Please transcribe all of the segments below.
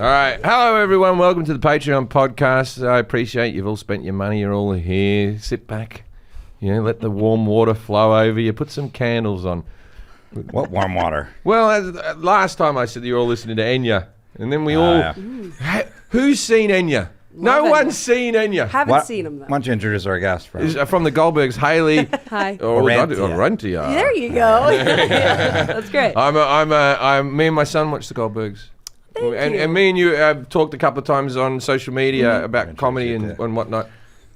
All right. Hello, everyone. Welcome to the Patreon podcast. I appreciate you've all spent your money. You're all here. Sit back. Let the warm water flow over you. Put some candles on. What warm water? Well, last time I said you were all listening to Enya. And then we all... Yeah. Who's seen Enya? No one's seen Enya. Haven't seen him, though. Why don't you introduce our guest? From the Goldbergs, Hayley Orrantia. There you go. That's great. Me and my son watch the Goldbergs. And me and you have talked a couple of times on social media about comedy and whatnot.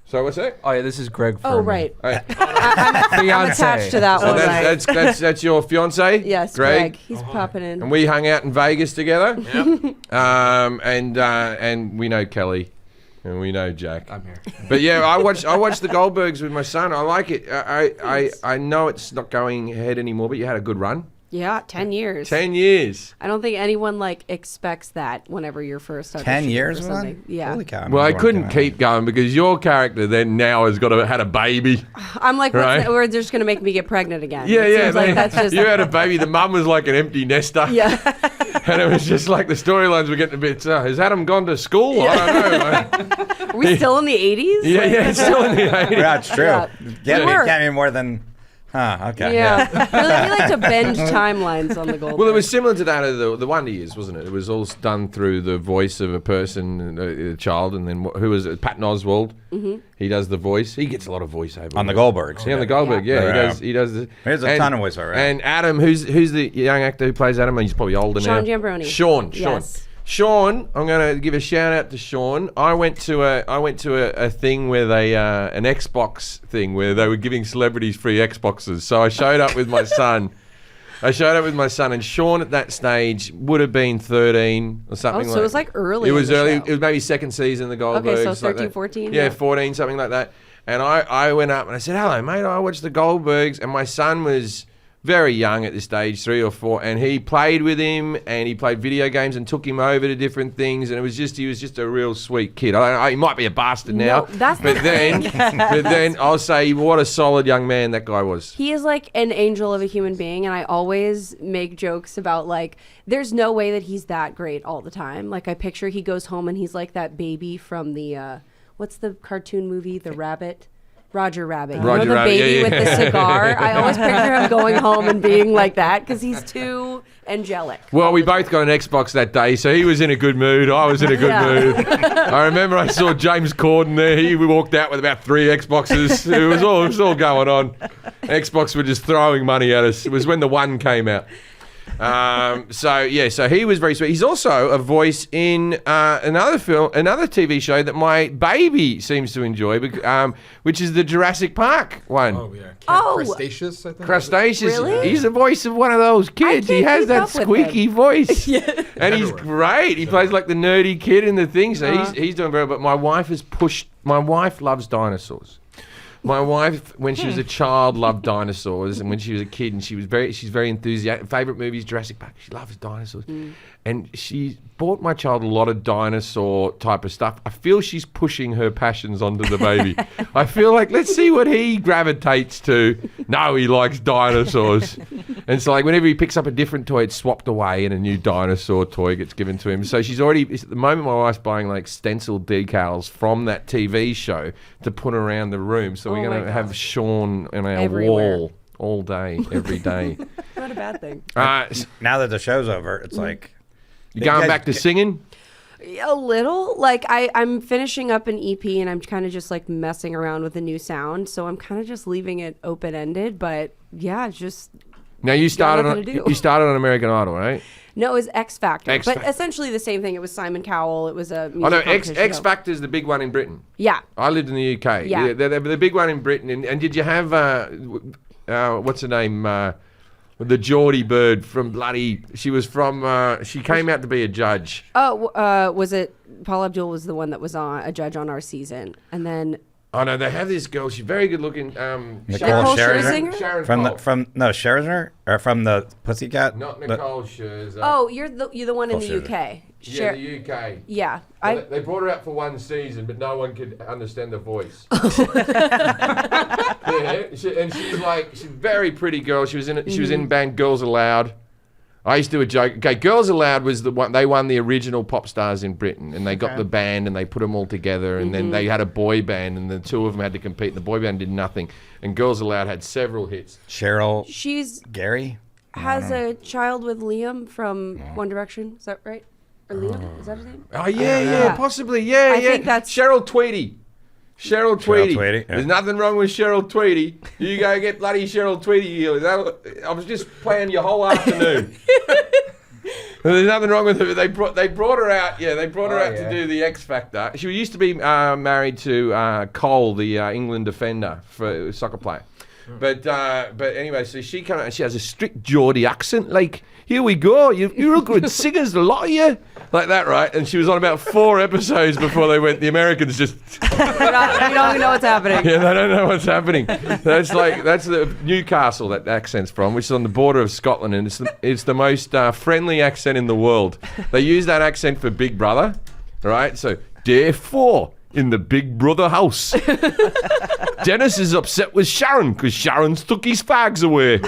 So what's that? Oh yeah, this is Greg Furman. Oh right. I'm attached to that one. That's your fiancé? Yes, Greg. He's popping in. And we hung out in Vegas together. Yep. And we know Kelly. And we know Jack. I'm here. But yeah, I watched the Goldbergs with my son. I like it. I know it's not going ahead anymore, but you had a good run. Yeah, 10 years. 10 years. I don't think anyone expects that whenever you're first. 10 years or something. Yeah. Holy cow. Well, I couldn't keep going because your character then now has had a baby. I'm like, right? We're just gonna make me get pregnant again. Yeah. Like that's just you had a baby. The mum was like an empty nester. Yeah. And it was just like the storylines were getting a bit. Has Adam gone to school? Yeah. I don't know. Are we still in the 80s? Yeah, it's still in the 80s. Yeah, it's true. Yeah. Can't be more than. Okay. Yeah. We like to binge timelines on the Goldbergs. Well, it was similar to that of the Wonder Years, wasn't it? It was all done through the voice of a person, a child, and then who was it? Patton Oswalt. Mm-hmm. He does the voice. He gets a lot of voiceover on the Goldbergs. Yeah, on the Goldberg. Yeah, he does. There's a ton of voiceover. Right? And Adam, who's the young actor who plays Adam? He's probably older now. Giambrone. Sean. Yes. Sean, I'm going to give a shout out to Sean. I went to a thing where an Xbox thing where they were giving celebrities free Xboxes. So I showed up with my son. And Sean at that stage would have been 13 or something. So it was early. It was early. It was maybe second season of the Goldbergs. Okay, so 13, 14. Yeah, 14, something like that. And I went up and I said, "Hello, mate. I watched the Goldbergs." And my son was very young at this stage, 3 or 4, and he played with him and he played video games and took him over to different things, and he was just a real sweet kid. He might be a bastard now, but then I'll say what a solid young man that guy was. He is like an angel of a human being, and I always make jokes about there's no way that he's that great all the time. I picture he goes home and he's like that baby from the what's the cartoon movie, the rabbit? Roger Rabbit. The baby with the cigar? I always picture him going home and being like that because he's too angelic. Well, we both got an Xbox that day, so he was in a good mood. I was in a good mood. I remember I saw James Corden there. He walked out with about 3 Xboxes. It was all going on. Xbox were just throwing money at us. It was when the one came out. So he was very sweet. He's also a voice in another TV show that my baby seems to enjoy, which is the Jurassic Park one. Oh yeah. Crustaceous, I think. Crustaceous. Really? He's the voice of one of those kids. He has that squeaky voice. Yeah. And he's great. He plays like the nerdy kid in the thing. So he's doing very well. But my wife loves dinosaurs. My wife, when she was a child, loved dinosaurs, and when she was a kid, and she's very enthusiastic. Favorite movie is Jurassic Park. She loves dinosaurs, and she bought my child a lot of dinosaur type of stuff. I feel she's pushing her passions onto the baby. I feel like, let's see what he gravitates to. No, he likes dinosaurs, and so whenever he picks up a different toy, it's swapped away, and a new dinosaur toy gets given to him. So she's already at the moment. My wife's buying stencil decals from that TV show to put around the room. So we're going to have Sean on our wall all day, every day. Not a bad thing. Now that the show's over, it's you going back to singing? A little. I'm finishing up an EP and I'm kind of just messing around with a new sound. So I'm kind of just leaving it open-ended. But yeah, just... Now you started on American Idol, right? No, it was X Factor. But essentially the same thing. It was Simon Cowell. It was a music competition X show. Factor is the big one in Britain. Yeah. I lived in the UK. Yeah. They're the big one in Britain. And did you have, what's her name? The Geordie bird from bloody... She was from... she came out to be a judge. Oh, was it... Paula Abdul was the one that was a judge on our season. And then... Oh no, they have this girl. She's very good looking. Nicole Scherzinger? Sharon Scherzinger or from the Pussycat. Not Nicole Scherzinger. Oh, you're the one in the UK. Yeah, the UK. Yeah, they brought her out for one season, but no one could understand the voice. Yeah, she's a very pretty girl. She was in band Girls Aloud. I used to do a joke. Okay, Girls Aloud was the one. They won the original Pop Stars in Britain, and they got the band and they put them all together, and then they had a boy band, and the two of them had to compete. And the boy band did nothing, and Girls Aloud had several hits. Cheryl. She's Gary. has a child with Liam from One Direction. Is that right? Or Liam? Is that his name? Oh yeah, possibly, yeah. I think that's Cheryl Tweedy. Cheryl Tweedy. Tweedy, yeah. There's nothing wrong with Cheryl Tweedy. You go get bloody Cheryl Tweedy. I was just playing your whole afternoon. There's nothing wrong with her. They brought her out. Yeah, they brought her out to do the X Factor. She used to be married to Cole, the England defender, for soccer player. But anyway, so she came out and she has a strict Geordie accent. Like, here we go. You're all good singers, a lot of you. Like that, right? And she was on about 4 episodes before they went. The Americans just. You don't even know what's happening. Yeah, they don't know what's happening. That's the Newcastle that accent's from, which is on the border of Scotland, and it's the most friendly accent in the world. They use that accent for Big Brother, right? So day 4 in the Big Brother house. Dennis is upset with Sharon because Sharon's took his fags away.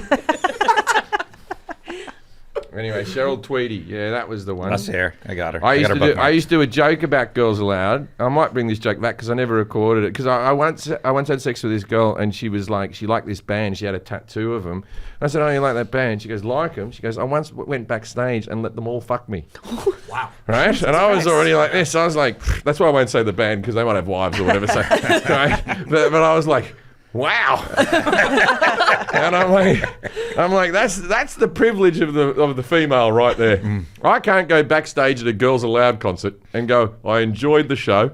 Anyway, Cheryl Tweedy, yeah, that was the one. That's here. I got her. I used to do a joke about Girls Aloud. I might bring this joke back because I never recorded it. Because I once had sex with this girl and she was like, she liked this band. She had a tattoo of them. I said, "Oh, you like that band?" She goes, "Like them?" She goes, "I once went backstage and let them all fuck me." Wow. Right? And I was already like this. I was like, that's why I won't say the band because they might have wives or whatever. So, right? But I was like, wow. And I'm like, that's the privilege of the female right there. I can't go backstage at a Girls Aloud concert and go, "I enjoyed the show.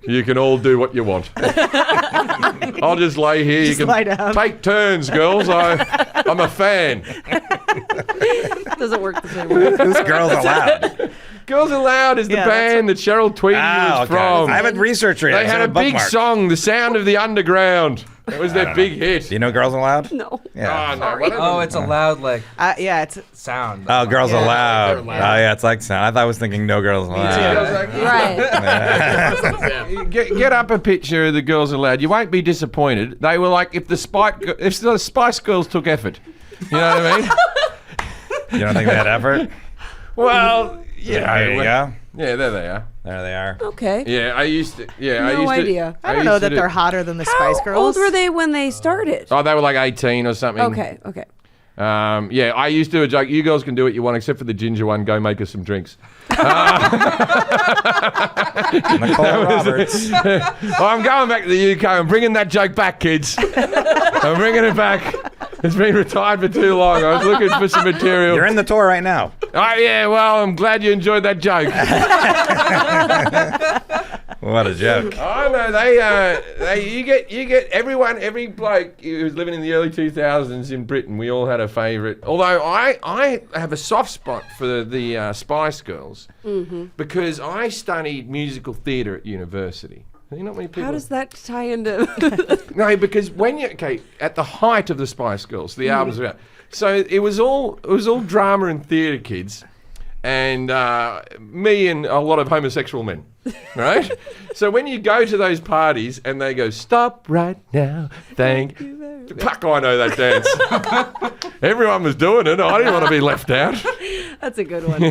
You can all do what you want." I'll just lay here. Just you lie can down. take turns, girls. I'm a fan. Doesn't work the same way. Who's Girls Aloud? Girls Aloud is the Yeah, that's band that Cheryl Tweedy was from. I haven't researched it. They had a big song, "The Sound of the Underground." That was their big hit. Do you know Girls Aloud? No. Yeah. Oh, no, what Oh, it's a loud Yeah, it's sound. Oh, Girls Yeah, Aloud. they're Oh, loud. yeah, it's like sound. I thought I was thinking No Girls Allowed. I was like, Right. Get up a picture of the Girls Aloud. You won't be disappointed. They were like if the Spice Girls took effort. You know what I mean? You don't think they had effort? Well, yeah. There you go. Yeah, there they are. There they are. Okay. Yeah, I used to. Yeah, I No used to. idea. I don't know that they're hotter than the Spice How Girls. old were they when they started? Oh, they were like 18 or something. Okay. Yeah, I used to do a joke. You girls can do what you want, except for the ginger one. Go make us some drinks. Nicole Roberts. Oh, I'm going back to the UK. I'm bringing that joke back, kids. I'm bringing it back. It's been retired for too long. I was looking for some material. You're in the tour right now. Oh yeah, well, I'm glad you enjoyed that joke. What a joke. Oh no, you get every bloke who was living in the early 2000s in Britain. We all had a favourite. Although I have a soft spot for the Spice Girls because I studied musical theatre at university. You know not many people. How does that tie into? No, because when you at the height of the Spice Girls, the albums were out. So it was all drama and theatre kids, and me and a lot of homosexual men, right? So when you go to those parties and they go, "Stop right now, thank you very much." Fuck, I know that dance. Everyone was doing it. I didn't want to be left out. That's a good one.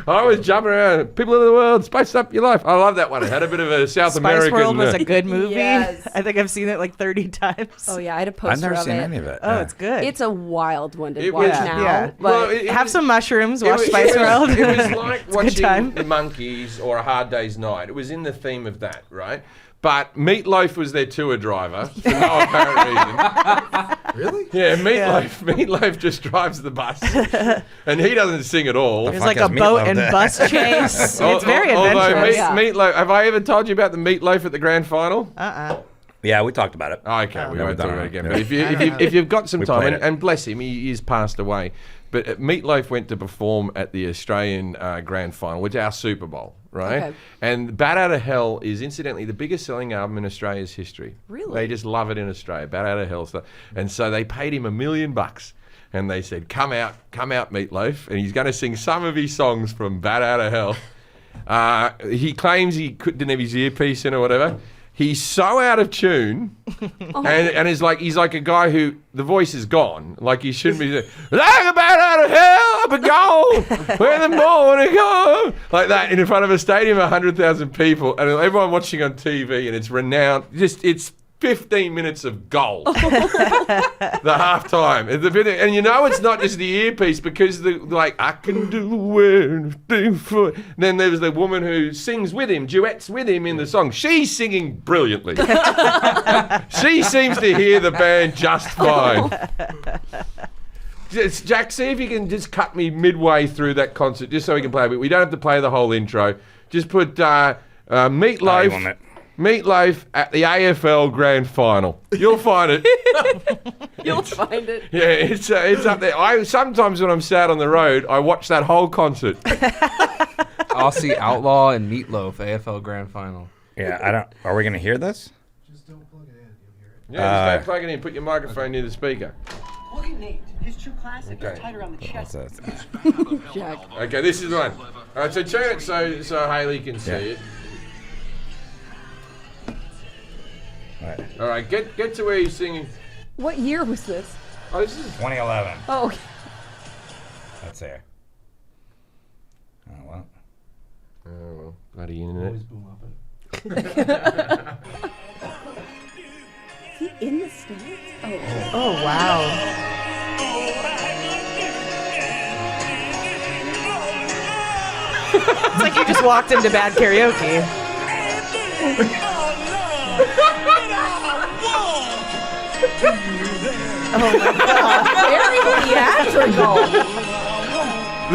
I was jumping around. People of the world, spice up your life. I love that one. It had a bit of a South Spice American. World was a good movie. Yes. I think I've seen it like 30 times. Oh yeah, I had a poster I've never of seen it. any of it. Oh, it's good. It's a wild one to It watch was- now. Yeah. But Well, it Have was- some mushrooms, watch It Spice World. It was like It's a good time. watching The Monkees or A Hard Day's Night. It was in the theme of that, right? But Meat Loaf was their tour driver for no apparent reason. Really? Yeah, Meat Loaf just drives the bus, and he doesn't sing at all. There's fuck like a is Meat boat Loaf and then? bus chase. Al- It's very although adventurous. Meat Loaf, have I ever told you about the Meat Loaf at the grand final? Yeah, we talked about it. Oh, okay, we Never won't talk done about it it. again. Yeah. But if you've got some We time, played and, it. and bless him, he's passed away. But Meat Loaf went to perform at the Australian Grand Final, which is our Super Bowl, right? Okay. And Bat Out of Hell is incidentally the biggest selling album in Australia's history. Really? They just love it in Australia. Bat Out of Hell stuff. And so they paid him $1 million. And they said, come out, Meat Loaf. And he's going to sing some of his songs from Bat Out of Hell. He claims he didn't have his earpiece in or whatever. he's so out of tune, and he's like a guy who the voice is gone. Like he shouldn't be like about out of hell, up and gone, where the morning go, like that in front of a stadium of 100,000 people, and everyone watching on TV, and it's renowned. It's 15 minutes of gold. The halftime. And you know it's not just the earpiece because I can do it. Then there's the woman who sings with him, duets with him in the song. She's singing brilliantly. She seems to hear the band just fine. Jack, see if you can just cut me midway through that concert just so we can play it. We don't have to play the whole intro. Just put Meat Loaf. Meat Loaf at the AFL Grand Final. You'll find it. You'll find it. Yeah, it's up there. Sometimes when I'm sad on the road, I watch that whole concert. Aussie Outlaw and Meat Loaf, AFL Grand Final. Yeah, Are we gonna hear this? Just don't plug it in. You'll hear it. Yeah, just go plug it in. Put your microphone near the speaker. Look at Nate. His true classic Okay. is tight around the chest. Jack. Okay, this is the one. All right, so turn it so Hayley can see it. All right, get to where he's singing. What year was this? Oh, this is 2011. Oh, okay. That's here. Oh well. Oh well, bloody internet. Always boom up it. Is he in the stands? Oh. Oh, wow. It's like you just walked into bad karaoke. Oh my god. Very theatrical.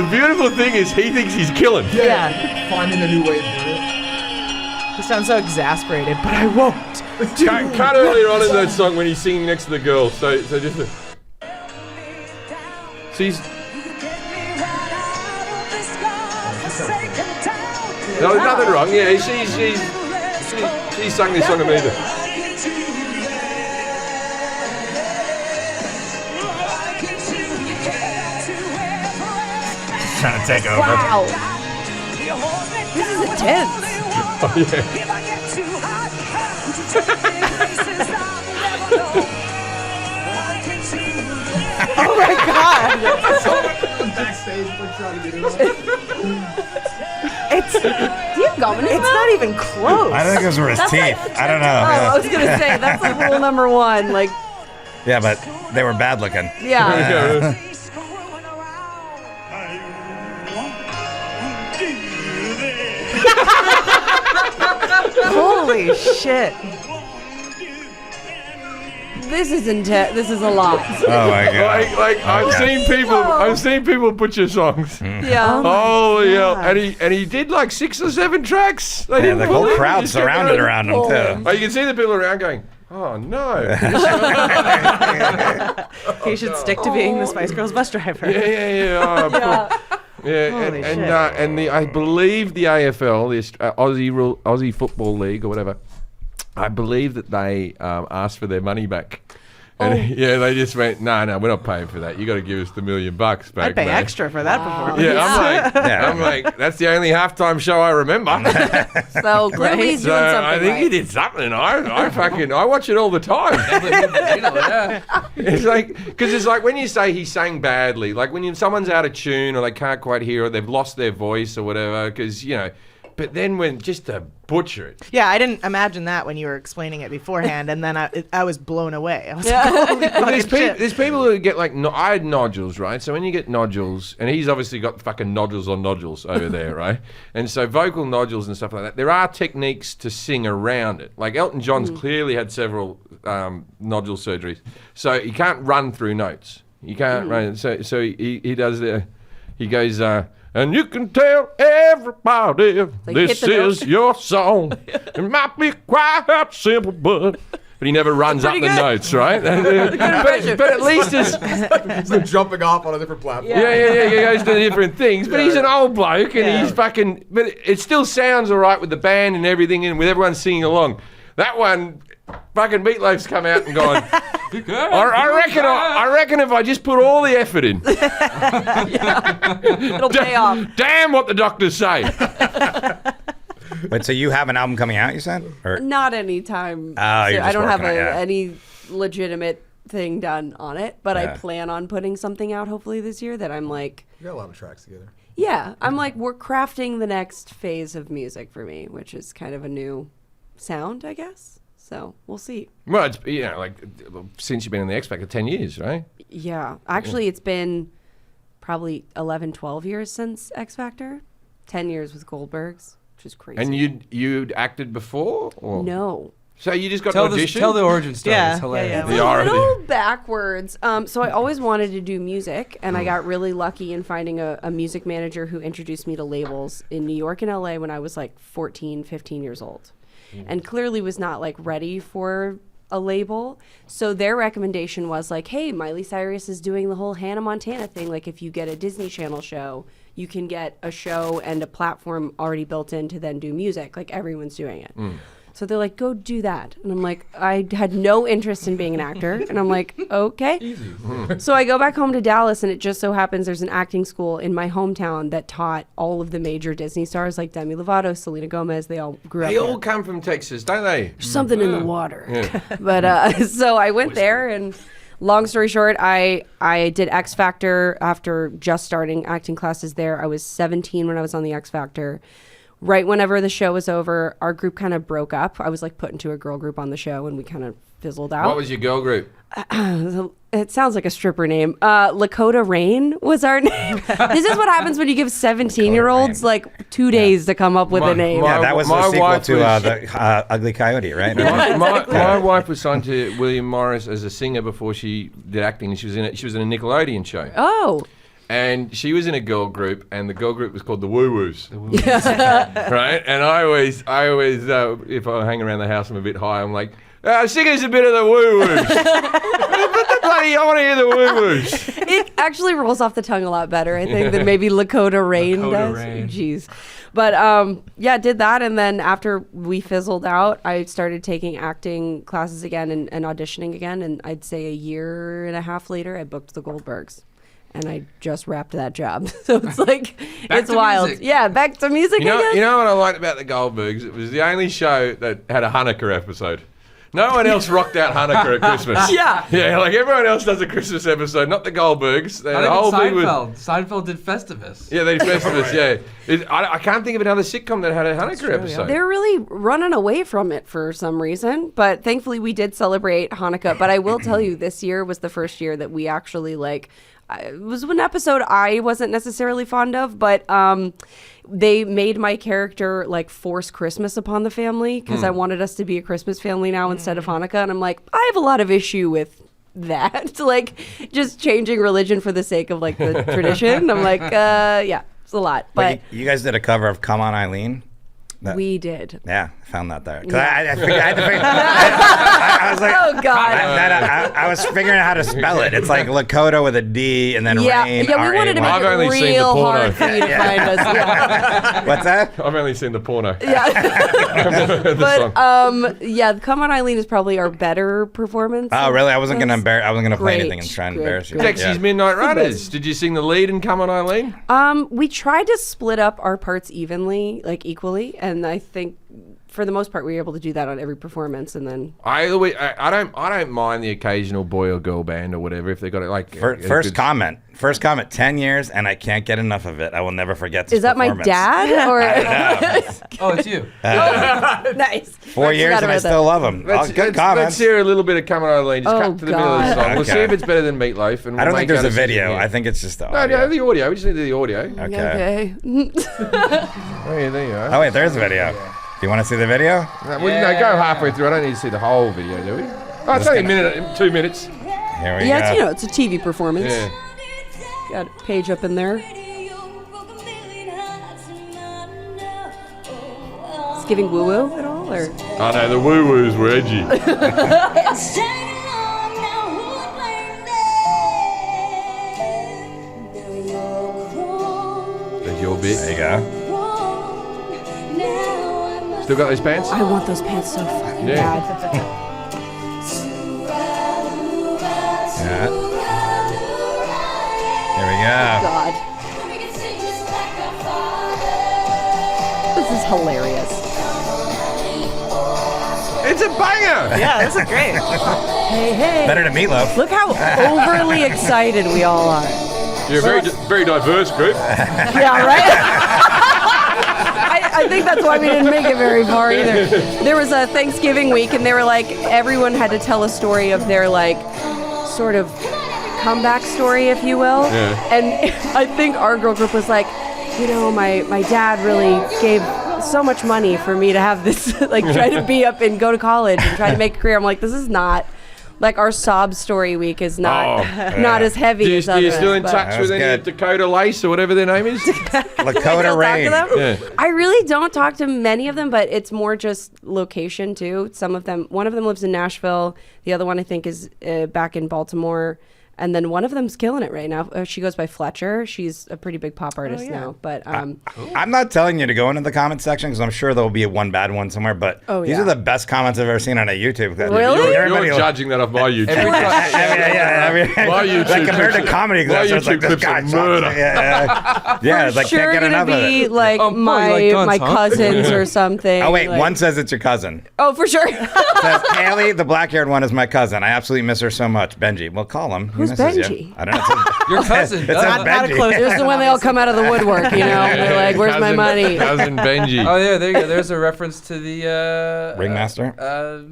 The beautiful thing is he thinks he's killing. Yeah. Finding a new way to do it. He sounds so exasperated, but I won't. Cut earlier on in that song when he's singing next to the girl. So just. She's. No, there's nothing wrong. Yeah, she sung this song to me. Trying to take over. Wow. This is intense. Oh, yeah. Oh my god. Backstage, like trying to get it It's Do you have gum in his it's mouth? not even close. I think those were his teeth. I don't know. Oh, I was gonna say that's like rule number one. Like, Yeah, but they were bad looking. yeah. Holy shit. This is intense. This is a lot. Oh my god. Like I've seen people butcher songs. Yeah. Holy hell! God. And he did like 6 or 7 tracks. They Yeah, didn't the pull whole him. crowd He just kept surrounded going. around him too. Oh, you can see the people around going, "Oh no!" He should stick to being the Spice Girls bus driver. Yeah. Oh, yeah, Holy shit. and I believe the AFL, the Aussie Football League or whatever, I believe that they asked for their money back. And they just went, no, we're not paying for that. You got to give us the $1 million back. I'd pay mate." extra for that performance. Yeah, Yeah. I'm like, that's the only halftime show I remember. So clearly he's doing So something I think right. he did something. I watch it all the time. It's like, because it's like when you say he sang badly, like when someone's out of tune or they can't quite hear or they've lost their voice or whatever, because, but then when just to butcher it. Yeah, I didn't imagine that when you were explaining it beforehand, and then I was blown away. I was like, holy fucking shit. There's people who get like, I had nodules, right? So when you get nodules, and he's obviously got fucking nodules on nodules over there, right? And so vocal nodules and stuff like that, there are techniques to sing around it. Like Elton John's clearly had several nodule surgeries. So he can't run through notes. You can't run. So he does he goes, and you can tell everybody Like this hit the note. is your song. It might be quite simple, but he never runs up the notes, right? but at least it's It's like jumping off on a different platform. yeah. He goes to different things, but he's an old bloke and he's fucking. But it still sounds all right with the band and everything, and with everyone singing along. That one, fucking Meat Loaf's come out and gone. I reckon if I just put all the effort in, It'll pay off. damn what the doctors say. But so you have an album coming out, you said? Or Not anytime. Oh, you're I just don't have working on it, yeah. any legitimate thing done on it, but I Yeah. plan on putting something out hopefully this year that I'm like, You got a lot of tracks together. yeah, I'm like, we're crafting the next phase of music for me, which is kind of a new sound, I guess. So we'll see. Well, it's, like since you've been in the X Factor, 10 years, right? Yeah, actually, it's been probably 11, 12 years since X Factor, 10 years with Goldbergs, which is crazy. And you'd acted before? Or? No. So you just got Tell an audition? tell the origin story. Yeah, It's hilarious. yeah, The A irony. little backwards. So I always wanted to do music, and I got really lucky in finding a music manager who introduced me to labels in New York and LA when I was like 14, 15 years old. And clearly was not like ready for a label. So their recommendation was like, hey, Miley Cyrus is doing the whole Hannah Montana thing. Like if you get a Disney Channel show, you can get a show and a platform already built in to then do music. Like everyone's doing it. So they're like, go do that. And I'm like, I had no interest in being an actor. And I'm like, okay. Easy. So I go back home to Dallas, and it just so happens there's an acting school in my hometown that taught all of the major Disney stars like Demi Lovato, Selena Gomez. They all grew They up all there. come from Texas, don't they? There's something in the water. But so I went there, and long story short, I did X Factor after just starting acting classes there. I was 17 when I was on the X Factor. Right whenever the show was over, our group kind of broke up. I was like put into a girl group on the show, and we kind of fizzled out. What was your girl group? It sounds like a stripper name. Lakoda Rayne was our name. This is what happens when you give 17-year-olds like 2 days to come up with a name. yeah, that was My the sequel wife to was- the Ugly Coyote, right? My wife was signed to William Morris as a singer before she did acting. She was in a Nickelodeon show. Oh. And she was in a girl group, and the girl group was called the Woo Woos. Right? And I always, if I hang around the house, I'm a bit high, I'm like, sing us a bit of the Woo Woos. I want to hear the Woo Woos. It actually rolls off the tongue a lot better, I think, than maybe Lakoda Rayne Lakoda does. Rayne. Jeez. But yeah, did that. And then after we fizzled out, I started taking acting classes again and auditioning again. And I'd say a year and a half later, I booked the Goldbergs. And I just wrapped that job. So it's like, Back it's to wild. music. Yeah, back to music again. You know what I liked about the Goldbergs? It was the only show that had a Hanukkah episode. No one else rocked out Hanukkah at Christmas. Yeah. Yeah, like everyone else does a Christmas episode, not the Goldbergs. Not The whole even thing was- Seinfeld. Seinfeld did Festivus. Yeah, they did Festivus, yeah. I can't think of another sitcom that had a Hanukkah episode. They're really running away from it for some reason. But thankfully, we did celebrate Hanukkah. But I will tell you, this year was the first year that we actually, like, it was an episode I wasn't necessarily fond of, but they made my character like force Christmas upon the family because I wanted us to be a Christmas family now instead of Hanukkah. And I'm like, I have a lot of issue with that. Like, just changing religion for the sake of like the tradition. I'm like, yeah, it's a lot. But you guys did a cover of Come On Eileen? we did. Yeah, I found that there. 'Cause Yeah. I had to figure. I was like, Oh, God. I was figuring out how to spell it. It's like Lakota with a D and then Yeah, Rain. yeah, we wanted to make I've only it seen the real porno. hard for you to find us. Yeah. What's that? I've only seen the porno. Yeah. I've never heard the song. But yeah, Come On Eileen is probably our better performance. Oh, really? I wasn't gonna embarrass. I wasn't gonna play Great, anything and try and great, embarrass you. great. Dexy's Midnight Runners. Did you sing the lead in Come On Eileen? We tried to split up our parts evenly, like equally, and I think for the most part we were able to do that on every performance. And then I don't mind the occasional boy or girl band or whatever if they got it like First comment. 10 years, and I can't get enough of it. I will never forget this is that my performance. dad or Oh, it's you. nice? 4 years, and I still love him. Good comments. Let's hear a little bit of Come On Eileen. Just Oh, cut to the middle of the God. song. We'll see Okay. if it's better than Meat Loaf. And I don't we'll think make there's a our decision video. here. I think it's just the No, audio. the audio. We just need the audio. Okay. Oh yeah, there you are. Oh wait, there's a video. Do you want to see the video? No, go halfway through. I don't need to see the whole video, do we? Oh, it's only a minute, 2 minutes. Here we Yeah, go. it's a TV performance. Yeah. Got a page up in there. It's giving woo woo at all, or Oh no, the woo woos were edgy. There's your bit. There you go. Still got those pants? I want those pants so fucking Yeah. bad. Yeah. Here we go. God, this is hilarious. It's a banger. Yeah, this is great. Hey, hey. Better than Meat Loaf. Look how overly excited we all are. You're a very diverse group. Yeah, right? I think that's why we didn't make it very far either. There was a Thanksgiving week, and they were like, everyone had to tell a story of their, like, sort of comeback story, if you will. Yeah. And I think our girl group was like, you know, my dad really gave so much money for me to have this, like, try to be up and go to college and try to make a career. I'm like, this is not... Like, our sob story week is not as heavy as others. Do you still in but- touch with any of Dakota Lace or whatever their name is? Lakoda Rayne. Yeah. I really don't talk to many of them, but it's more just location too. Some of them, one of them lives in Nashville. The other one I think is back in Baltimore. And then one of them's killing it right now. She goes by Fletcher. She's a pretty big pop artist now. But I'm not telling you to go into the comment section because I'm sure there'll be one bad one somewhere. But these are the best comments I've ever seen on a YouTube. Really? You're judging that off my YouTube. I mean, My YouTube like compared to clips- comedy my clips, it's like YouTube this clips guy are murder. Yeah, it's like sure can't get gonna enough of be it. like Oh, my you like guns, my huh? cousins or something. Oh wait, like, one says it's your cousin. Oh, for sure. Says Hayley, the black-haired one, is my cousin. I absolutely miss her so much. Benji, well, call him. He Who's misses you. Benji? I don't know. Your cousin. It says duh. Not a Benji. close There's the when they all come out of the woodwork, you know? They're like, where's my Cousin- money? Cousin Benji. Oh yeah, there you go. There's a reference to the Ringmaster?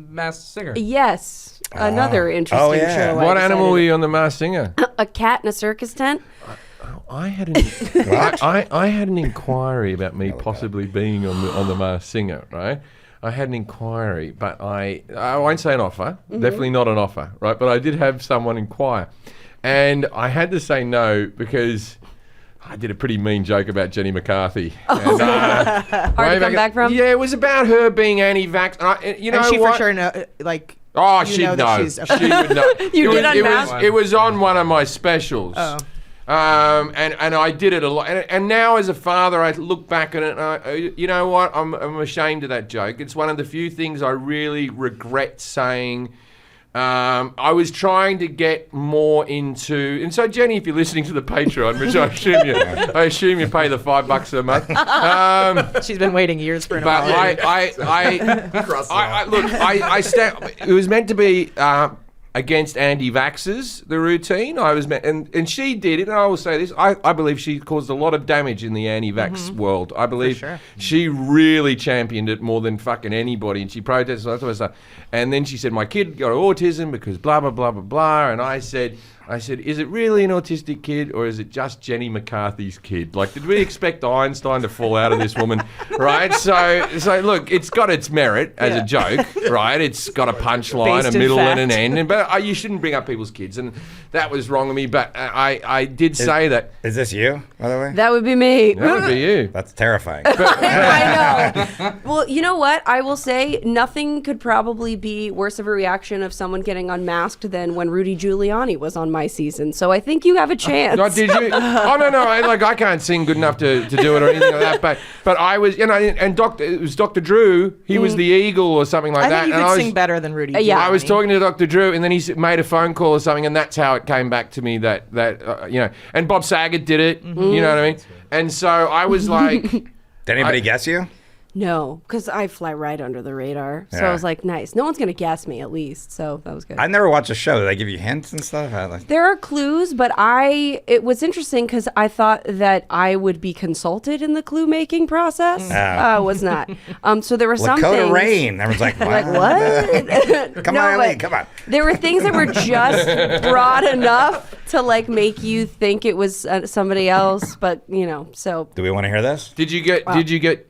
Masked Singer. Yes. Another interesting Oh, yeah. show. I What animal decided- were you on the Masked Singer? A cat in a circus tent. I had I had an inquiry about me possibly being on the Masked Singer, right? I had an inquiry, but I won't say an offer. Definitely not an offer, right? But I did have someone inquire, and I had to say no because I did a pretty mean joke about Jenny McCarthy. And, Hard to come back from? Yeah, it was about her being anti-vax. And you know And she what? for sure know, like. Oh, you she'd know know. that she's- She would know. You did it unmask? it was on one of my specials. Oh. And I did it a lot. And now as a father, I look back at it and you know what? I'm ashamed of that joke. It's one of the few things I really regret saying. I was trying to get more into, and so Jenny, if you're listening to the Patreon, which I assume you pay the $5 a month. She's been waiting years for an But apology. I stand. It was meant to be against anti-vaxxers, the routine. I was meant, and she did it. And I will say this: I believe she caused a lot of damage in the anti-vax world. I believe she really championed it more than fucking anybody, and she protested all that sort of stuff. And then she said, "My kid got autism because blah blah blah blah blah." And I said, "Is it really an autistic kid, or is it just Jenny McCarthy's kid? Like, did we expect Einstein to fall out of this woman, right?" So look, it's got its merit as a joke, right? It's got a punchline, Based a in middle, fact. and an end. But you shouldn't bring up people's kids, and that was wrong of me. But I did say that. Is this you, by the way? That would be me. That would be you. That's terrifying. I know. Well, you know what? I will say nothing could probably be worse of a reaction of someone getting unmasked than when Rudy Giuliani was on my season. So I think you have a chance. No, did you? Oh no, I can't sing good enough to do it or anything like that. But I was, and it was Dr. Drew. He was the Eagle or something like I that. think you and could I was, sing better than Rudy. yeah. I was Giuliani. talking to Dr. Drew, and then he made a phone call or something, and that's how it came back to me that and Bob Saget did it. You know what I mean? And so I was like, Did anybody guess you? No, because I fly right under the radar. So Yeah. I was like, nice. No one's going to guess me at least. So that was good. I never watched a show. Did they give you hints and stuff? There are clues, but it was interesting because I thought that I would be consulted in the clue making process. Was not. So there were some Lakoda things. Rayne. Everyone's like, Like what? Come No, on, but Ellie, come on. There were things that were just broad enough to like make you think it was somebody else, but so. Do we want to hear this? did you get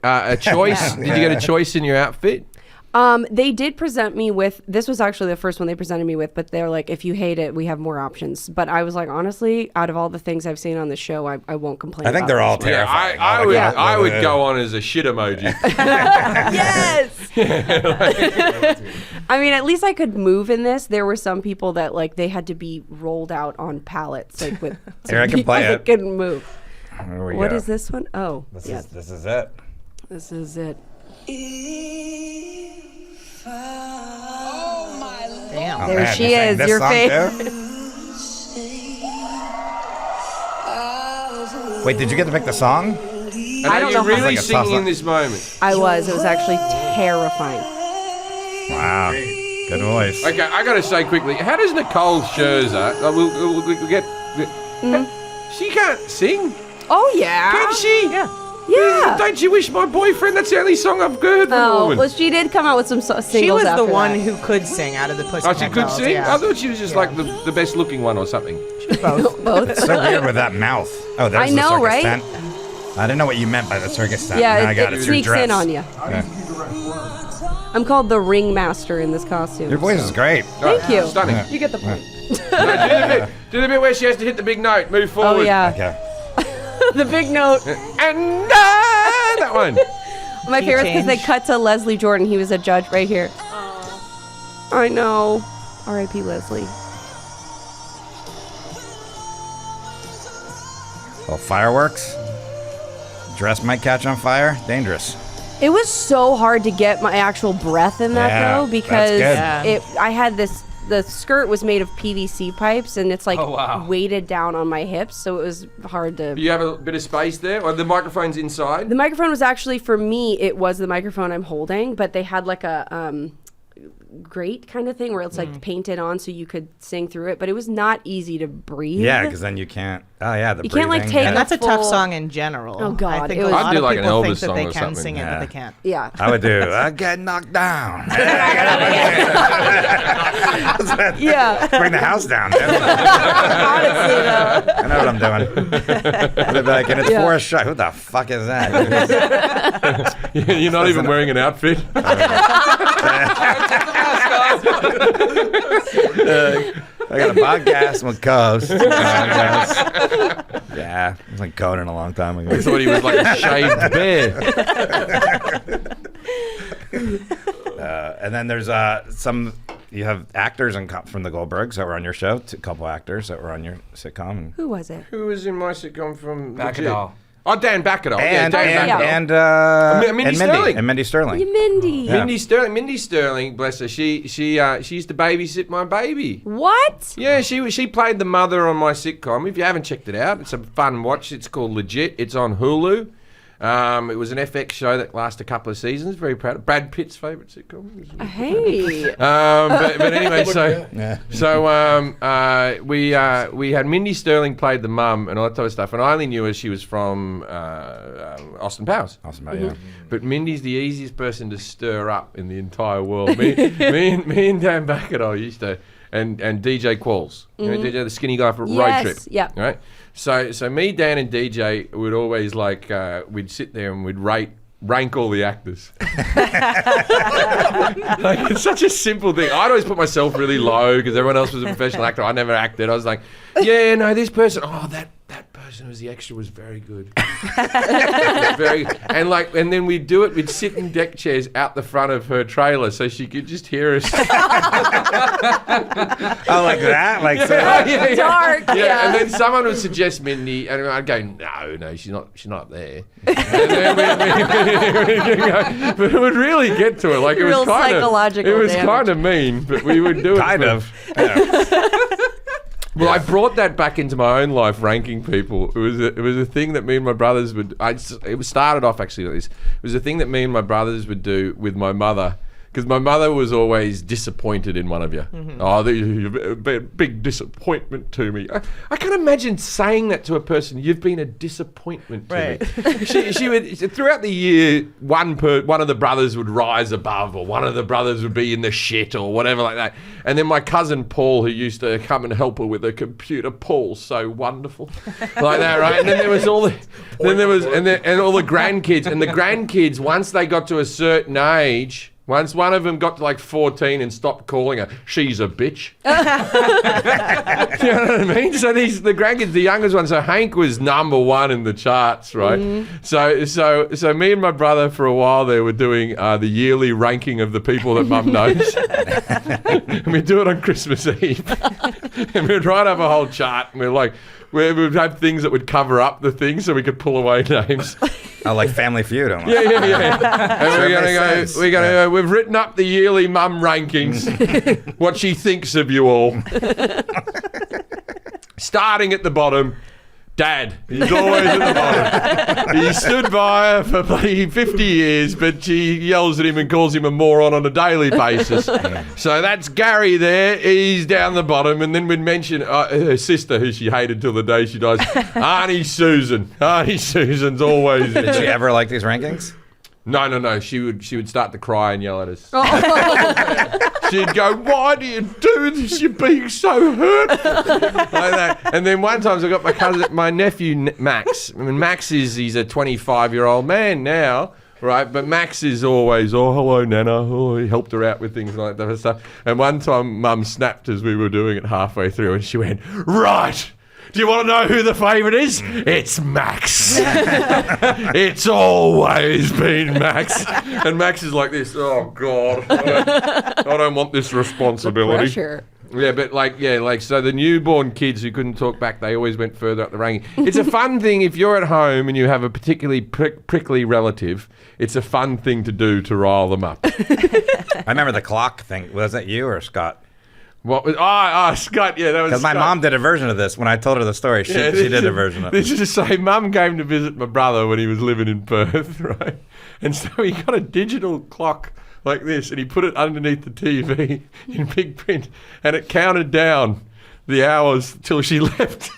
a choice? Did you get a choice in your outfit? They did present me with, this was actually the first one they presented me with, but they're like, if you hate it, we have more options. But I was like, honestly, out of all the things I've seen on the show, I won't complain. I think about they're all this one. terrifying. I would go on as a shit emoji. Yes. I mean, at least I could move in this. There were some people that like they had to be rolled out on pallets, like with. Here, I can play I it. couldn't move. Here we What go. is this one? Oh, yeah, This is it. this is it. Damn. There man, she you sang is, this your song favorite. too? Wait, did you get to pick the song? And I are don't you know how- really Like a singing salsa. in this moment? I was. It was actually terrifying. Wow. Good voice. Okay, I got to say quickly, how does Nicole Scherzer, we'll get, she can't sing, Oh yeah. can she? Yeah. Don't you wish my boyfriend? That's the only song I've heard from the Oh, woman. well, she did come out with some singles. She was the after one that. who could sing out of the Oh, Pussycat she could Dolls, sing? yeah. I thought she was just like the best looking one or something. Both. It's so weird with that mouth. Oh, there's I know, the circus right? tent. I didn't know what you meant by the circus tent. Yeah, Now I got it it. It's your sneaks dress. in on you. I'm called the ringmaster in this costume. Your voice is great. Thank you. Stunning. Yeah. You get the point. No, do the bit where she has to hit the big note, move forward. Oh yeah. Okay. The big note. And that one. My Key favorite because they change. cut to Leslie Jordan. He was a judge right here. I know. R.I.P. Leslie. Well, fireworks. Dress might catch on fire. Dangerous. It was so hard to get my actual breath in that Yeah, though because that's good. I had this. The skirt was made of PVC pipes and it's like Oh, wow. weighted down on my hips, so it was hard to. You have a bit of space there, or the microphone's inside. The microphone was actually for me. It was the microphone I'm holding, but they had like a grate kind of thing where it's like painted on so you could sing through it, but it was not easy to breathe. Yeah, because then you can't. Oh yeah, the You can't, like, breathing. take Yeah. And that's a tough full- song in general. Oh, God, I think it a was- lot I'd do of like an people Elvis think that song they or can something. sing it, but Yeah. they can't. Yeah. I would do. I get knocked down. Yeah. Bring the house down. Dude. Honestly though. I know what I'm doing. They'd be like, and it's Yeah. for a shot. Who the fuck is that? You're not even wearing an outfit. I got a podcast with Cubs. Yeah, I was like Conan a long time ago. I thought he was like a shaved bear. And then there's some. You have actors from the Goldbergs that were on your show. A couple actors that were on your sitcom. And Who was it? Who was in my sitcom from Legit? Bacadol. Oh, Dan Bacadol. and Dan and, Bacadol. and, Mindy and Sterling. And Mindy Sterling. Mindy. Yeah. Mindy Sterling, bless her. She used to babysit my baby. What? Yeah, she played the mother on my sitcom. If you haven't checked it out, it's a fun watch. It's called Legit. It's on Hulu. It was an FX show that lasted a couple of seasons. Very proud of Brad Pitt's favourite sitcom. Hey. But anyway, Yeah. we had Mindy Sterling played the mum and all that type of stuff, and I only knew her. She was from Austin Powers. Awesome, yeah. But Mindy's the easiest person to stir up in the entire world. Me and Dan Bacadol used to, and DJ Qualls, you know, DJ, the skinny guy for Road Yes, Trip. yeah. Right. So me, Dan, and DJ would always we'd sit there and we'd rank all the actors. Like, it's such a simple thing. I'd always put myself really low because everyone else was a professional actor. I never acted. I was like, yeah, no, this person. Oh, that person who was the extra was very good. And then we'd do it. We'd sit in deck chairs out the front of her trailer so she could just hear us. Oh, like that? Like so. Yeah. Dark. Yeah. And then someone would suggest Mindy, and I'd go, no, she's not up there. And then we'd go, but it would really get to her. Like it Real was kind psychological of, it was damage. kind of mean, but we would do it. Kind for- of. Yeah. Well, I brought that back into my own life, ranking people. It was a thing that me and my brothers would. It started off actually like this. It was a thing that me and my brothers would do with my mother. Because my mother was always disappointed in one of you. Mm-hmm. Oh, you've been a big disappointment to me. I can't imagine saying that to a person. You've been a disappointment to me. She would, throughout the year, one of the brothers would rise above, or one of the brothers would be in the shit, or whatever like that. And then my cousin Paul, who used to come and help her with her computer, Paul's so wonderful, like that, right? And then there was all the, and all the grandkids, and the grandkids once they got to a certain age. Once one of them got to like 14 and stopped calling her, she's a bitch. You know what I mean? So the grandkids, the youngest one, so Hank was #1 in the charts, right? Mm-hmm. So me and my brother for a while there were doing the yearly ranking of the people that Mum knows. And we'd do it on Christmas Eve. And we'd write up a whole chart, and we would have things that would cover up the things so we could pull away names. Oh, like Family Feud almost. Yeah. And we're gonna go, we've written up the yearly mum rankings, what she thinks of you all. Starting at the bottom, Dad. He's always at the bottom. He stood by her for bloody 50 years, but she yells at him and calls him a moron on a daily basis. So that's Gary there. He's down the bottom. And then we'd mention her sister, who she hated till the day she dies, Auntie Susan. Auntie Susan's always... Did she ever like these rankings? No. She would start to cry and yell at us. She'd go, "Why do you do this? You're being so hurtful." Like that. And then one time I got my nephew Max. I mean, he's a 25-year-old man now, right? But Max is always, "Oh, hello, Nana." Oh, he helped her out with things like that and stuff. And one time Mum snapped as we were doing it halfway through, and she went, "Right. Do you want to know who the favourite is? It's Max. It's always been Max." And Max is like this, "Oh, God, I don't want this responsibility." Pressure. Yeah, but so the newborn kids who couldn't talk back, they always went further up the ranking. It's a fun thing if you're at home and you have a particularly prickly relative. It's a fun thing to do to rile them up. I remember the clock thing. Was that you or Scott? What was Scott? Yeah, that was because my mom did a version of this when I told her the story. She did a version of it. This is to say, Mum came to visit my brother when he was living in Perth, right? And so he got a digital clock like this, and he put it underneath the TV in big print, and it counted down the hours till she left.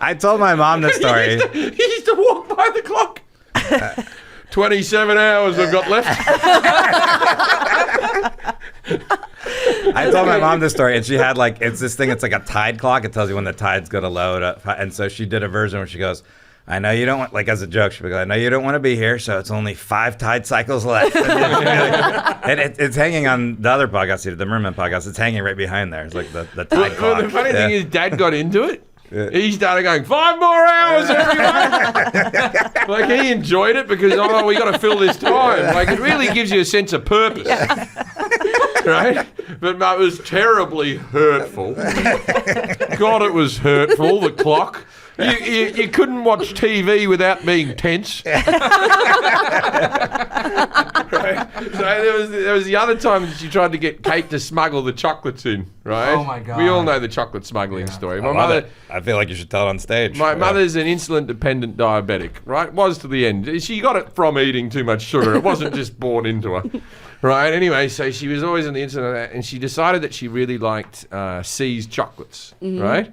I told my mom the story. He used to walk by the clock. 27 hours I've got left. I told my mom this story, and she had it's this thing. It's like a tide clock. It tells you when the tide's going to load up. And so she did a version where she goes, "I know you don't want," as a joke, she would go, "I know you don't want to be here, so it's only 5 tide cycles left." And it's hanging on the other podcast, the Merman podcast. It's hanging right behind there. It's like the tide clock. Well, the funny thing is, Dad got into it. Yeah. He started going, 5 more hours, everyone. He enjoyed it because, we got to fill this time. It really gives you a sense of purpose. Yeah. Right? But it was terribly hurtful. God, it was hurtful, the clock. You couldn't watch TV without being tense. Right? So there was the other time that she tried to get Kate to smuggle the chocolates in, right? Oh my God. We all know the chocolate smuggling story. My mother, I feel like you should tell it on stage. My mother's an insulin-dependent diabetic, right? Was to the end. She got it from eating too much sugar. It wasn't just born into her. Right, anyway, so she was always on the insulin, and she decided that she really liked C's chocolates, right?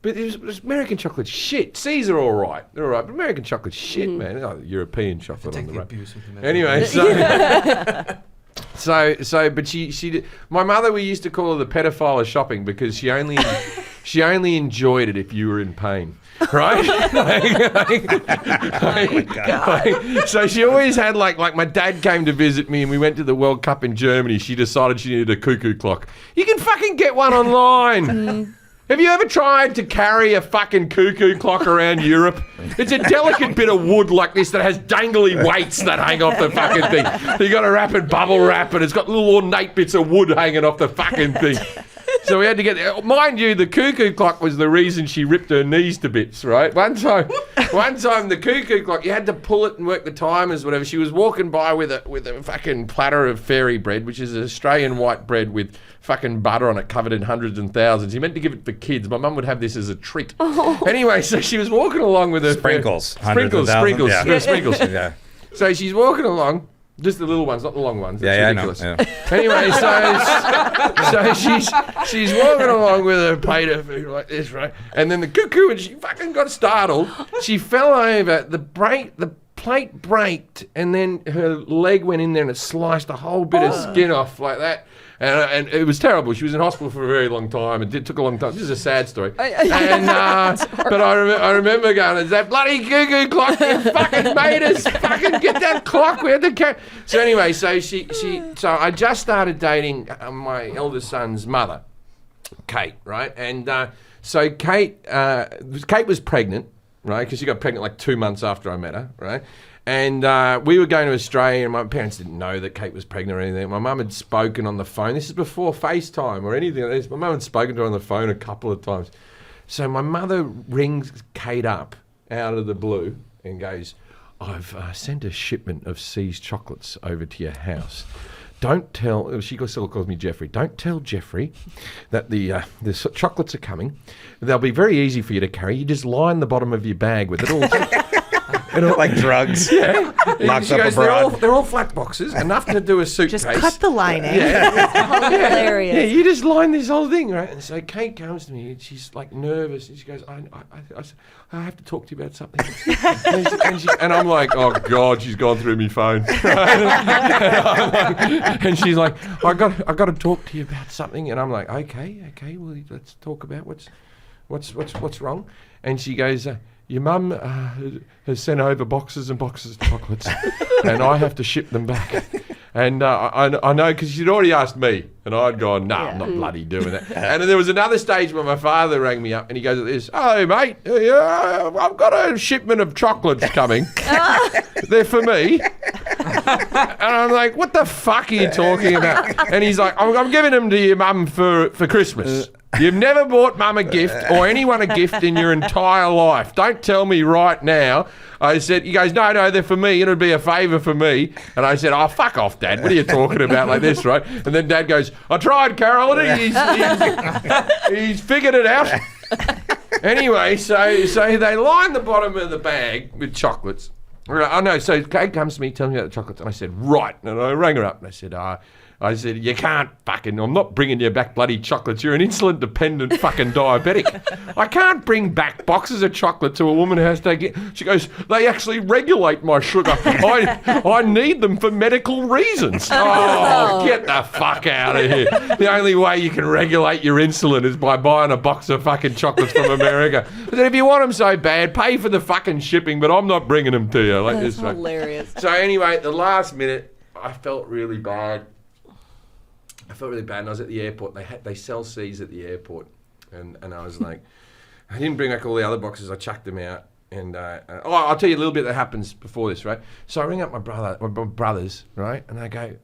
But it was American chocolate shit. C's are all right. They're all right. But American chocolate shit, man. Oh, European chocolate on the right. Anyway, but she did. My mother, we used to call her the pedophile of shopping because she only enjoyed it if you were in pain. Right? So she always had like my dad came to visit me and we went to the World Cup in Germany. She decided she needed a cuckoo clock. You can fucking get one online. Have you ever tried to carry a fucking cuckoo clock around Europe? It's a delicate bit of wood like this that has dangly weights that hang off the fucking thing. You got to wrap it bubble wrap, and it's got little ornate bits of wood hanging off the fucking thing. So we had to get, mind you, the cuckoo clock was the reason she ripped her knees to bits, right? One time the cuckoo clock, you had to pull it and work the timers, whatever. She was walking by with a fucking platter of fairy bread, which is Australian white bread with fucking butter on it, covered in hundreds and thousands. You meant to give it for kids. My mum would have this as a treat. Anyway, so she was walking along with her sprinkles. Sprinkles. Yeah. So she's walking along. Just the little ones, not the long ones. That's ridiculous. I know. Yeah. Anyway, so she's walking along with her plate of food like this, right? And then the cuckoo, and she fucking got startled. She fell over. The plate braked, and then her leg went in there and it sliced a whole bit of skin off like that. And it was terrible. She was in hospital for a very long time. It took a long time. This is a sad story. But I remember going, "Is that bloody cuckoo clock? You fucking made us fucking get that clock." We had to So anyway, so so I just started dating my eldest son's mother, Kate, right? And so Kate was pregnant, right? Because she got pregnant like 2 months after I met her, right? And we were going to Australia, and my parents didn't know that Kate was pregnant or anything. My mum had spoken on the phone. This is before FaceTime or anything like this. My mum had spoken to her on the phone a couple of times. So my mother rings Kate up out of the blue and goes, "I've sent a shipment of C's chocolates over to your house. don't tell, she still calls me Jeffrey, don't tell Jeffrey that the chocolates are coming. They'll be very easy for you to carry. You just line the bottom of your bag with it all. Like drugs. Yeah. Locked She up goes, abroad. they're all flat boxes, enough to do a suitcase. Just cut the lining. Hilarious. Yeah, you just line this whole thing, right? And so Kate comes to me and she's like nervous and she goes, I have to talk to you about something. and I'm like, oh God, she's gone through my phone. And she's like, I got to talk to you about something. And I'm like, okay, well let's talk about what's wrong. And she goes, your mum has sent over boxes and boxes of chocolates, and I have to ship them back. And I know because she'd already asked me, and I'd gone, no, I'm not bloody doing that. And then there was another stage where my father rang me up, and he goes like this, oh, mate, I've got a shipment of chocolates coming. They're for me. And I'm like, what the fuck are you talking about? And he's like, I'm giving them to your mum for Christmas. You've never bought mum a gift or anyone a gift in your entire life. Don't tell me right now. I said, he goes, no, they're for me. It'll be a favour for me. And I said, oh, fuck off, Dad. What are you talking about like this, right? And then Dad goes, I tried, Carol. And he's figured it out. Anyway, so they line the bottom of the bag with chocolates. I know. So Kate comes to me, tells me about the chocolates. And I said, right. And I rang her up and I said, you can't fucking, I'm not bringing you back bloody chocolates. You're an insulin-dependent fucking diabetic. I can't bring back boxes of chocolate to a woman who has to take it. She goes, they actually regulate my sugar. I need them for medical reasons. Oh, get the fuck out of here. The only way you can regulate your insulin is by buying a box of fucking chocolates from America. I said, if you want them so bad, pay for the fucking shipping, but I'm not bringing them to you. Like That's this, right? hilarious. So anyway, at the last minute, I felt really bad. And I was at the airport. They sell C's at the airport, and I was like, I didn't bring back all the other boxes. I chucked them out, and I'll tell you a little bit that happens before this, right? So I ring up my brothers, right, and I go,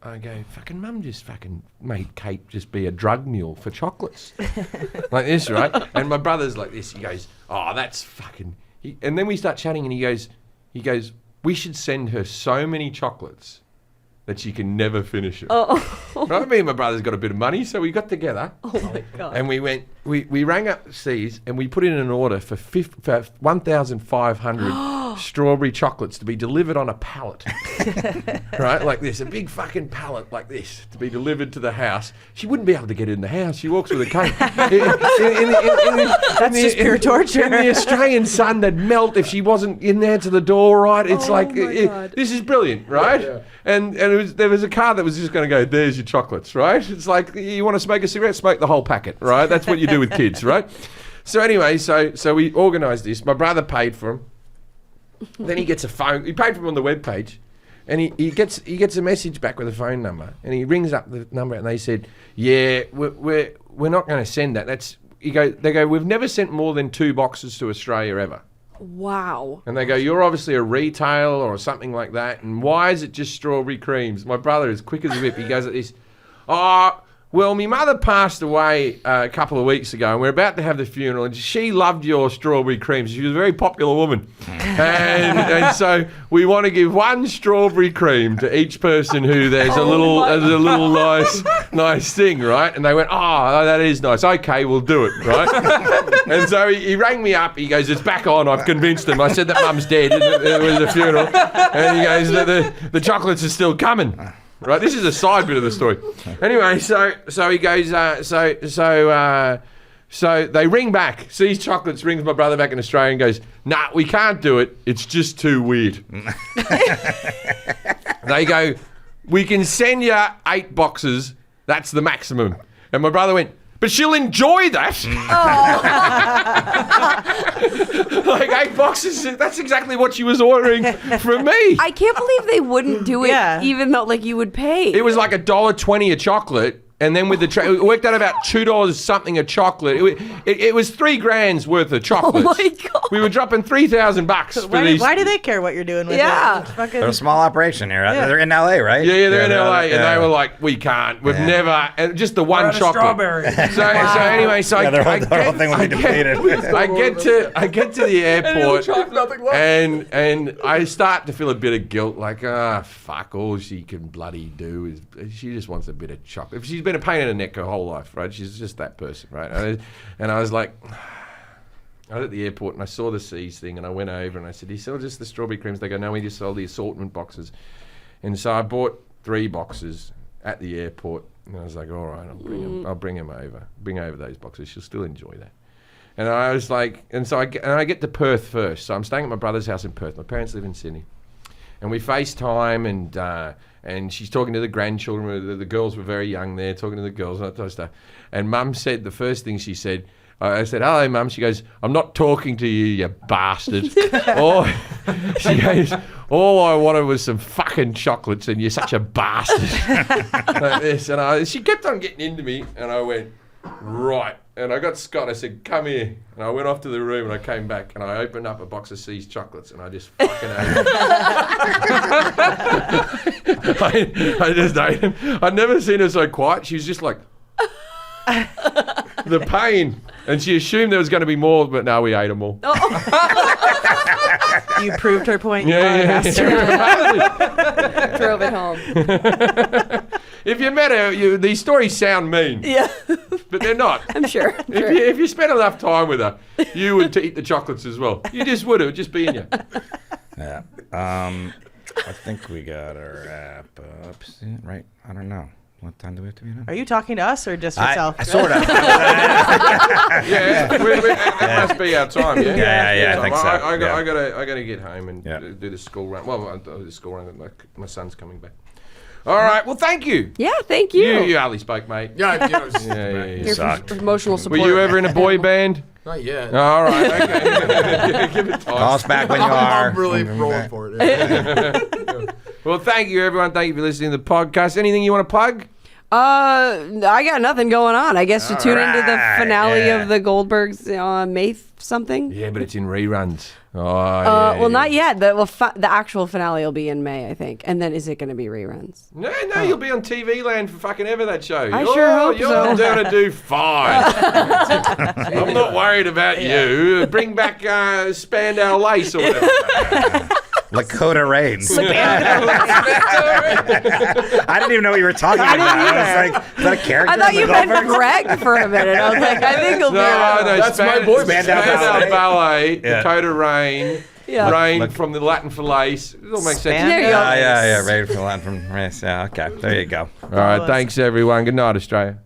fucking mum just fucking made Kate just be a drug mule for chocolates, like this, right? And my brother's like this. He goes, oh, that's fucking. And then we start chatting, and he goes, we should send her so many chocolates that she can never finish it. Oh. Right? Me and my brother's got a bit of money, so we got together. Oh my God. And we rang up C's and we put in an order for 1,500 strawberry chocolates to be delivered on a pallet. Right? Like this, a big fucking pallet like this to be delivered to the house. She wouldn't be able to get it in the house. She walks with a cane. That's just pure torture. In the Australian sun, they'd melt if she wasn't in there to the door, right? It's Oh my God. this is brilliant, right? Yeah. And there was a car that was just going to go, there's your chocolates, right? It's like, you want to smoke a cigarette, smoke the whole packet, right? That's what you do with kids, right? So anyway, so we organised this. My brother paid for them. Then he gets a phone. He paid for them on the webpage. And he gets a message back with a phone number. And he rings up the number and they said, yeah, we're not going to send that. They go, we've never sent more than 2 boxes to Australia ever. Wow. And they go, you're obviously a retail or something like that. And why is it just strawberry creams? My brother is quick as a whip. He goes like this, well, my mother passed away a couple of weeks ago, and we're about to have the funeral, and she loved your strawberry creams. She was a very popular woman. and so we want to give 1 strawberry cream to each person who there's a little nice thing, right? And they went, oh, that is nice. Okay, we'll do it, right? And so he rang me up. He goes, it's back on. I've convinced them. I said that mum's dead. It was a funeral. And he goes, the chocolates are still coming. Right, this is a side bit of the story. Anyway, so he goes, so they ring back. Sees chocolates, rings my brother back in Australia and goes, nah, we can't do it. It's just too weird. They go, we can send you 8 boxes. That's the maximum. And my brother went, but she'll enjoy that. Like 8 boxes, that's exactly what she was ordering from me. I can't believe they wouldn't do it, even though like you would pay. It was like $1.20 a chocolate, And then with the it worked out about $2 something a chocolate. It was $3,000 worth of chocolates. Oh my God. We were dropping $3,000 for these. Why do they care what you're doing with Yeah. it? It's fucking- They're a small operation here. Yeah. They're in LA, right? Yeah, they're in LA, and yeah. they were like, "We can't. We've Yeah. never." And just the one Out of chocolate. strawberry. So anyway, so Yeah, I their whole thing will be depleted. I get to the airport, Nothing left. and I start to feel a bit of guilt, like, fuck, all she can bloody do is she just wants a bit of chocolate. She's been a pain in the neck her whole life, right? She's just that person, right? And I was like, I was at the airport and I saw the C's thing and I went over and I said, "Do you sell just the strawberry creams?" They go, "No, we just sell the assortment boxes." And so I bought 3 boxes at the airport and I was like, "All right, I'll bring them over. Bring over those boxes. She'll still enjoy that." And I was like, I get to Perth first. So I'm staying at my brother's house in Perth. My parents live in Sydney. And we FaceTime and she's talking to the grandchildren. The girls were very young there, talking to the girls and that type of stuff. And Mum said, the first thing she said, I said, "Hello, Mum." She goes, "I'm not talking to you, you bastard." She goes, "All I wanted was some fucking chocolates and you're such a bastard." Like this. And she kept on getting into me and I went, "Right." And I got Scott, I said, "Come here." And I went off to the room and I came back and I opened up a box of C's chocolates and I just fucking ate them. I just ate them. I'd never seen her so quiet. She was just like, the pain. And she assumed there was going to be more, but no, we ate them all. You proved her point. Yeah. Drove it home. If you met her, these stories sound mean. Yeah. But they're not. I'm sure. If you spent enough time with her, you would eat the chocolates as well. You just would. It would just be in you. Yeah. I think we got to wrap up soon, right? I don't know. What time do we have to be done? Are you talking to us or just yourself? Sort of. Yeah, that must be our time. Yeah, Yeah, I think so. I Yeah. gotta get home and Yeah. do the school run. Well, I'll do the school run. My son's coming back. All right. Well, thank you. Yeah, thank you. You hardly spoke, mate. Yeah, Yeah. Here Suck. for emotional Were support. you ever in a boy band? Not yet. All right. Okay. Give it time. Call us back when you are. I'm really rolling for it. Yeah. Well, thank you, everyone. Thank you for listening to the podcast. Anything you want to plug? I got nothing going on. I guess to tune into the right, finale yeah. of the Goldbergs May something. Yeah, but it's in reruns. Oh, Well, not yet. The actual finale will be in May, I think. And then is it going to be reruns? No, you'll be on TV land for fucking ever, that show. I sure hope you're so. going to do fine. I'm not worried about you. Bring back Spandau Lace or whatever. Lakoda Rayne. I didn't even know what you were talking about. I was like, is that a character? I thought in the you meant Goldbergs? Greg for a minute. I was like, I think he'll be around. No, That's my boy band. Spandau Ballet, Yeah. Dakota Rayne, Yeah. Rain from the Latin for lace. It all makes sense. There you go. Yeah, Raid for Land from Race. Yeah, okay. There you go. All right, thanks everyone. Good night, Australia.